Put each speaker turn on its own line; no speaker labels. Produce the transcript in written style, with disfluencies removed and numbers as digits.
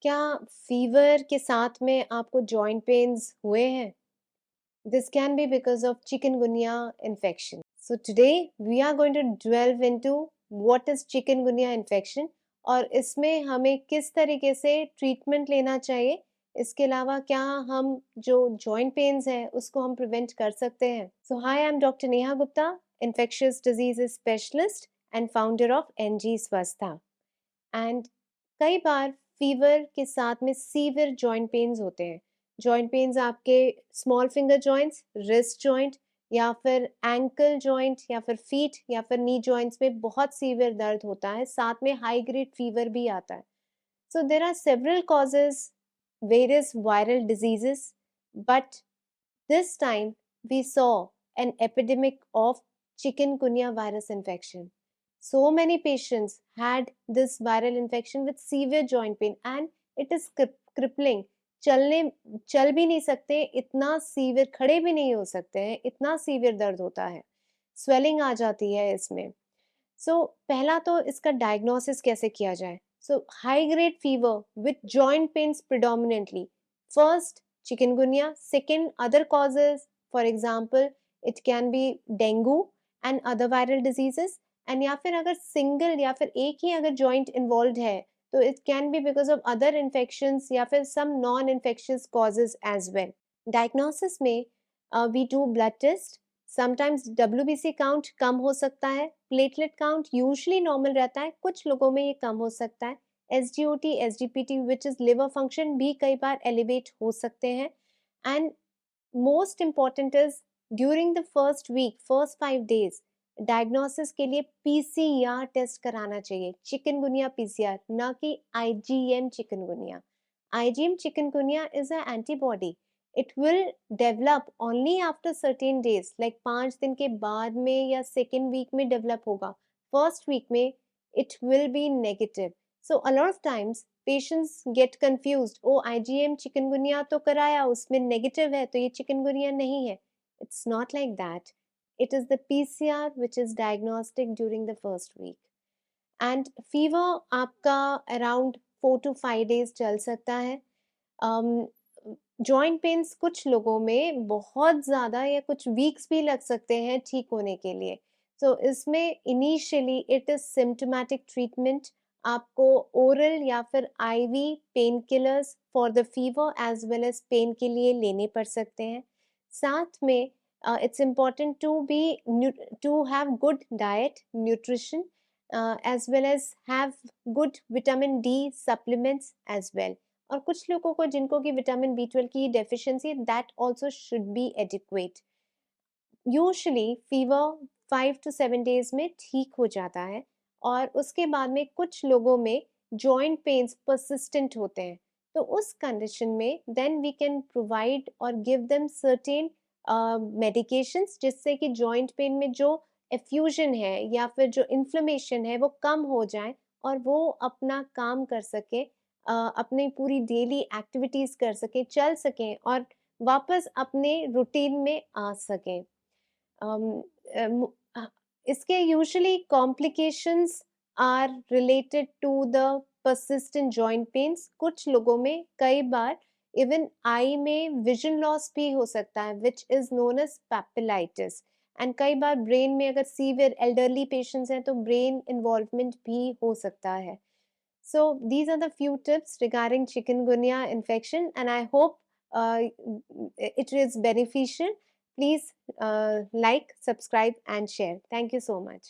क्या फीवर के साथ में आपको जॉइंट पेन्स हुए हैं? This can be because of chikungunya infection. So today we are going to delve into what is chikungunya infection और इसमें हमें किस तरीके से ट्रीटमेंट लेना चाहिए, इसके अलावा क्या हम जो जॉइंट पेन्स हैं उसको हम प्रिवेंट कर सकते हैं. So hi, I'm Dr. Neha Gupta, infectious diseases specialist and founder of NG Swastha. And कई बार फीवर के साथ में सीवियर जॉइंट पेन्स होते हैं. जॉइंट पेन्स आपके small finger joints, wrist joint या फिर एंकल जॉइंट या फिर फीट या फिर नी जॉइंट्स में बहुत सीवियर दर्द होता है, साथ में हाई ग्रेड फीवर भी आता है. So there are several causes, various viral diseases, but this time we saw an epidemic of chikungunya virus infection. So many patients had this viral infection with severe joint pain and it is crippling. चलने चल भी नहीं सकते, इतना severe, खड़े भी नहीं हो सकते हैं, इतना सीवियर दर्द होता है, स्वेलिंग आ जाती है इसमें. पहला तो इसका डायग्नोसिस कैसे किया जाए. High grade fever with joint pains predominantly. First chikungunya, second other causes, for example it can B dengue and other viral diseases. And या फिर अगर सिंगल या फिर एक ही अगर जॉइंट इन्वॉल्व है तो it can be because of other infections या फिर some non infectious causes as well. Diagnosis में we do blood test. Sometimes WBC count कम हो सकता है, प्लेटलेट काउंट यूजुअली नॉर्मल रहता है, कुछ लोगों में ये कम हो सकता है. SGOT, SGPT which is liver function भी कई बार एलिवेट हो सकते हैं. And most important is during the first week, first 5 days diagnosis के लिए पीसीआर टेस्ट कराना चाहिए, चिकनगुनिया पीसीआर, ना कि IgM chikungunya. IgM chikungunya is a antibody. It will develop only after certain days, like 5 दिन के बाद में या सेकेंड वीक में डेवलप होगा. फर्स्ट वीक में it will be negative. So a lot of times patients get confused. ओ IgM chikungunya तो कराया, उसमें नेगेटिव है तो ये चिकनगुनिया नहीं है. It's not like that. It is the PCR which is diagnostic during the first week. And fever आपका अराउंड 4 to 5 days चल सकता है. जॉइंट पेन्स कुछ लोगों में बहुत ज़्यादा या कुछ वीक्स भी लग सकते हैं ठीक होने के लिए. इसमें initially it is symptomatic treatment. आपको ओरल या फिर IV pain killers for the fever as well as pain के लिए लेने पड़ सकते हैं. साथ में it's important to have good diet, nutrition, as well as have good vitamin D supplements as well. और कुछ लोगों को जिनको कि विटामिन बी 12 की deficiency, that also should be adequate. Usually fever 5 to 7 days में ठीक हो जाता है और उसके बाद में कुछ लोगों में जॉइंट पेन्स परसिस्टेंट होते हैं. तो उस कंडीशन में देन वी कैन प्रोवाइड और गिव देम सर्टेन मेडिकेशंस जिससे कि जॉइंट पेन में जो एफ्यूजन है या फिर जो इन्फ्लेमेशन है वो कम हो जाए और वो अपना काम कर सके, अपनी पूरी डेली एक्टिविटीज़ कर सकें, चल सकें और वापस अपने रूटीन में आ सकें. um, um, uh, इसके usually complications are related to the persistent joint pains. कुछ लोगों में कई बार इवन आई में विजन लॉस भी हो सकता है which is known as papillitis. And कई बार ब्रेन में अगर सीवियर एल्डरली पेशेंट्स हैं तो ब्रेन इन्वॉल्वमेंट भी हो सकता है. So these are the few tips regarding chikungunya infection, and I hope it is beneficial. Please like, subscribe, and share. Thank you so much.